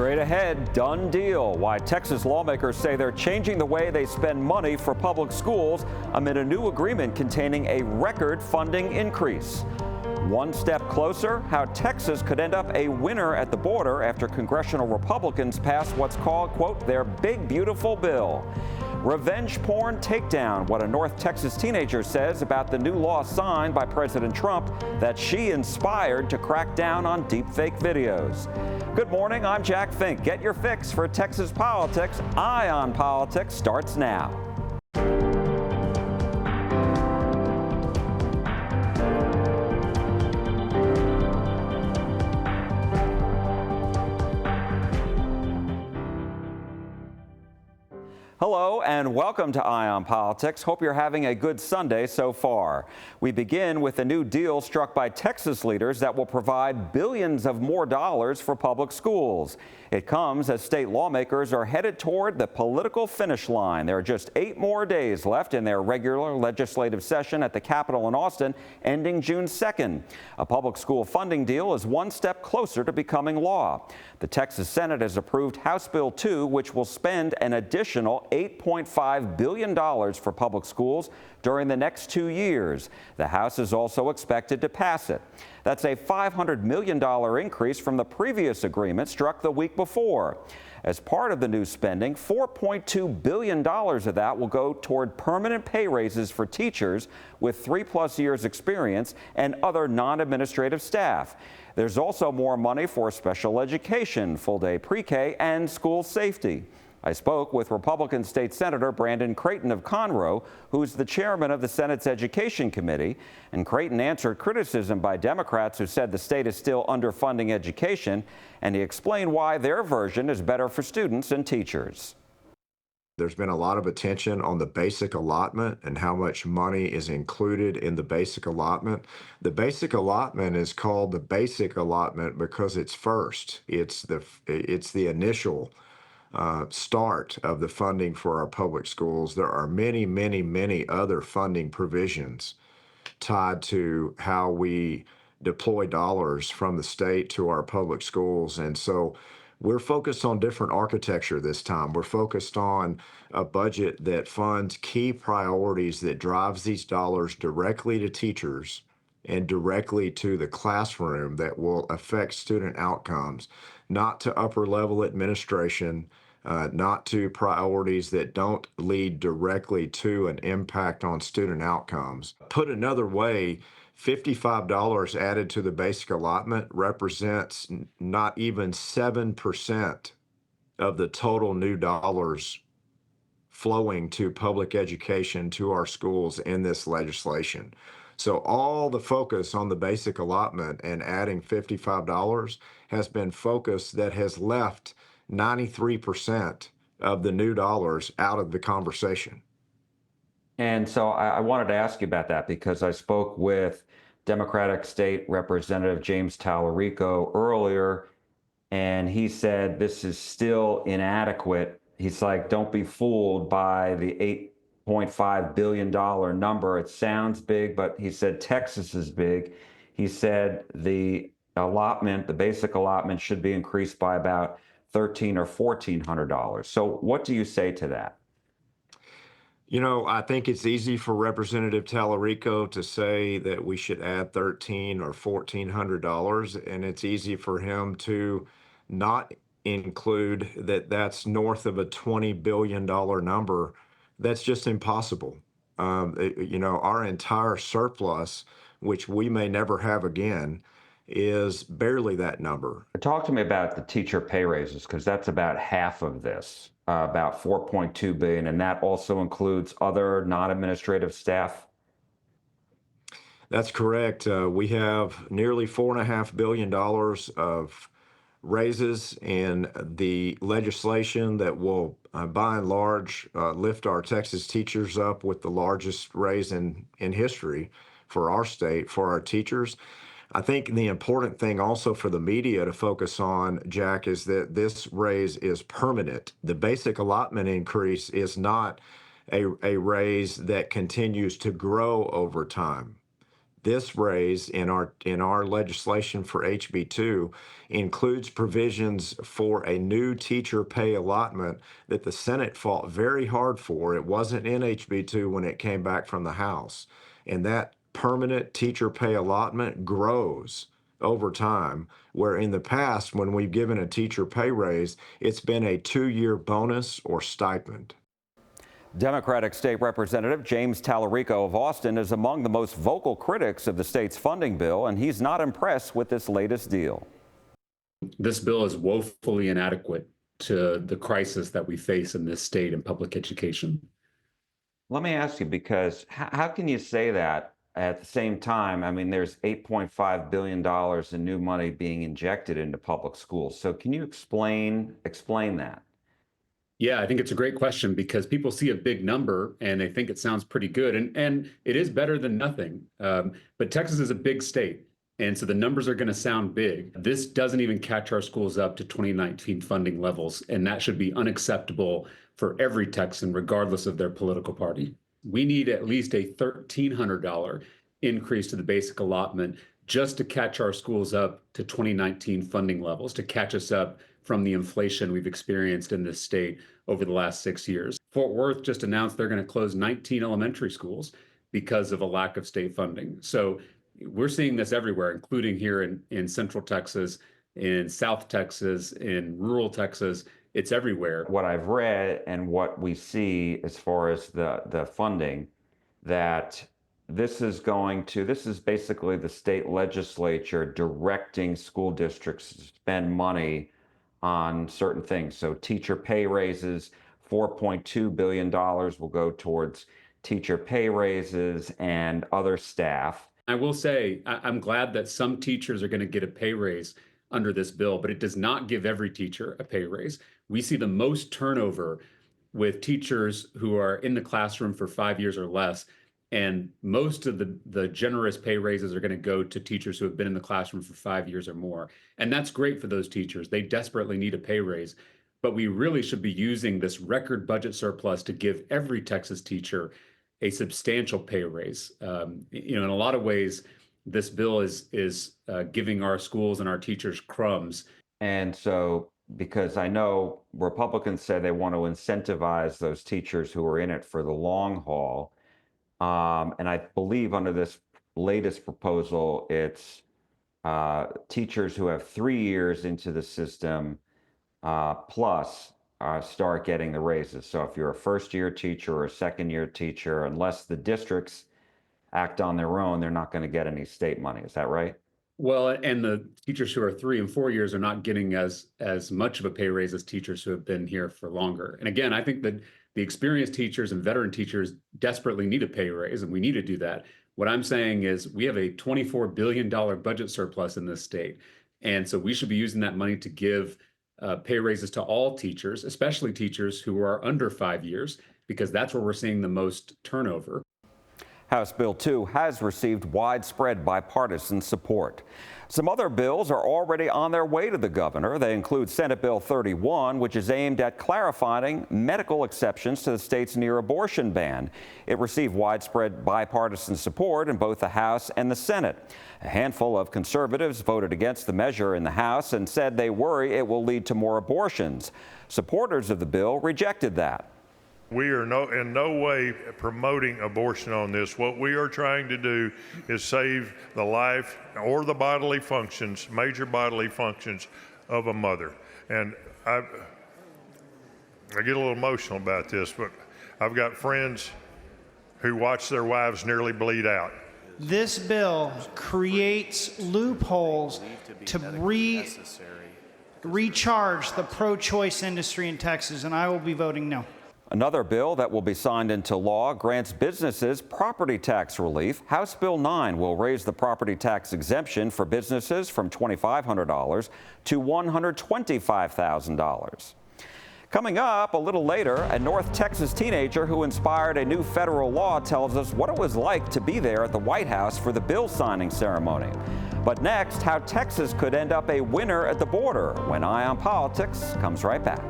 Straight ahead, done deal. Why Texas lawmakers say they're changing the way they spend money for public schools amid a new agreement containing a record funding increase. One step closer, how Texas could end up a winner at the border after congressional Republicans pass what's called, quote, their big beautiful bill. Revenge porn takedown, what a North Texas teenager says about the new law signed by President Trump that she inspired to crack down on deepfake videos. Good morning, I'm Jack Fink. Get your fix for Texas politics. Eye on Politics starts now. Hello and welcome to Eye on Politics. Hope you're having a good Sunday so far. We begin with a new deal struck by Texas leaders that will provide billions of more dollars for public schools. It comes as state lawmakers are headed toward the political finish line. There are just 8 more days left in their regular legislative session at the Capitol in Austin, ending June 2nd. A public school funding deal is one step closer to becoming law. The Texas Senate has approved House Bill 2, which will spend an additional $8.5 billion for public schools during the next 2 years. The House is also expected to pass it. That's a $500 million increase from the previous agreement struck the week before. As part of the new spending, $4.2 billion of that will go toward permanent pay raises for teachers with 3+ years experience and other non-administrative staff. There's also more money for special education, full-day pre-K, and school safety. I spoke with Republican State Senator Brandon Creighton of Conroe, who's the chairman of the Senate's Education Committee. And Creighton answered criticism by Democrats who said the state is still underfunding education, and he explained why their version is better for students and teachers. There's been a lot of attention on the basic allotment and how much money is included in the basic allotment. The basic allotment is called the basic allotment because it's first. It's the initial start of the funding for our public schools. There are many, many, many other funding provisions tied to how we deploy dollars from the state to our public schools. And so we're focused on different architecture this time. We're focused on a budget that funds key priorities that drives these dollars directly to teachers and directly to the classroom that will affect student outcomes, not to upper level administration, not to priorities that don't lead directly to an impact on student outcomes. Put another way, $55 added to the basic allotment represents not even 7% of the total new dollars flowing to public education, to our schools in this legislation. So all the focus on the basic allotment and adding $55 has been focus that has left 93% of the new dollars out of the conversation. And so I wanted to ask you about that because I spoke with Democratic State Representative James Tallarico earlier, and he said this is still inadequate. He's like, don't be fooled by the $8.5 billion number. It sounds big, but he said Texas is big. He said the allotment, the basic allotment, should be increased by about $1,300 or $1,400. So what do you say to that? You know, I think it's easy for Representative Tallarico to say that we should add $1,300 or $1,400, and it's easy for him to not include that that's north of a $20 billion number. That's just impossible. Our entire surplus, which we may never have again, is barely that number. Talk to me about the teacher pay raises, because that's about half of this, about $4.2 billion, and that also includes other non-administrative staff. That's correct. We have nearly $4.5 billion of raises in the legislation that will, by and large, lift our Texas teachers up with the largest raise in history for our state, for our teachers. I think the important thing also for the media to focus on, Jack, is that this raise is permanent. The basic allotment increase is not a raise that continues to grow over time. This raise in our legislation for HB2 includes provisions for a new teacher pay allotment that the Senate fought very hard for. It wasn't in HB2 when it came back from the House. And that permanent teacher pay allotment grows over time, where in the past, when we've given a teacher pay raise, it's been a 2-year bonus or stipend. Democratic State Representative James Tallarico of Austin is among the most vocal critics of the state's funding bill, and he's not impressed with this latest deal. This bill is woefully inadequate to the crisis that we face in this state in public education. Let me ask you, because how can you say that at the same time? I mean, there's $8.5 billion in new money being injected into public schools. So can you explain that? Yeah, I think it's a great question because people see a big number and they think it sounds pretty good, and it is better than nothing. But Texas is a big state, and so the numbers are going to sound big. This doesn't even catch our schools up to 2019 funding levels, and that should be unacceptable for every Texan, regardless of their political party. We need at least a $1,300 increase to the basic allotment just to catch our schools up to 2019 funding levels, to catch us up from the inflation we've experienced in this state over the last 6 years. Fort Worth just announced they're going to close 19 elementary schools because of a lack of state funding. So we're seeing this everywhere, including here in Central Texas, in South Texas, in rural Texas. It's everywhere. What I've read and what we see as far as the funding, that this is basically the state legislature directing school districts to spend money on certain things. So teacher pay raises, $4.2 billion will go towards teacher pay raises and other staff. I will say, I'm glad that some teachers are going to get a pay raise under this bill, but it does not give every teacher a pay raise. We see the most turnover with teachers who are in the classroom for 5 years or less. And most of the generous pay raises are going to go to teachers who have been in the classroom for 5 years or more. And that's great for those teachers. They desperately need a pay raise. But we really should be using this record budget surplus to give every Texas teacher a substantial pay raise. In a lot of ways, this bill is giving our schools and our teachers crumbs. And so, because I know Republicans say they want to incentivize those teachers who are in it for the long haul. And I believe under this latest proposal, it's teachers who have 3 years into the system plus start getting the raises. So if you're a first-year teacher or a second-year teacher, unless the districts act on their own, they're not going to get any state money. Is that right? Well, and the teachers who are 3 and 4 years are not getting as much of a pay raise as teachers who have been here for longer. And again, I think that the experienced teachers and veteran teachers desperately need a pay raise, and we need to do that. What I'm saying is we have a $24 billion budget surplus in this state. And so we should be using that money to give pay raises to all teachers, especially teachers who are under 5 years, because that's where we're seeing the most turnover. House Bill 2 has received widespread bipartisan support. Some other bills are already on their way to the governor. They include Senate Bill 31, which is aimed at clarifying medical exceptions to the state's near-abortion ban. It received widespread bipartisan support in both the House and the Senate. A handful of conservatives voted against the measure in the House and said they worry it will lead to more abortions. Supporters of the bill rejected that. We are in no way promoting abortion on this. What we are trying to do is save the life or the bodily functions, major bodily functions of a mother. And I get a little emotional about this, but I've got friends who watch their wives nearly bleed out. This bill creates loopholes to recharge the pro-choice industry in Texas, and I will be voting no. Another bill that will be signed into law grants businesses property tax relief. House Bill 9 will raise the property tax exemption for businesses from $2,500 to $125,000. Coming up a little later, a North Texas teenager who inspired a new federal law tells us what it was like to be there at the White House for the bill signing ceremony. But next, how Texas could end up a winner at the border when Eye on Politics comes right back.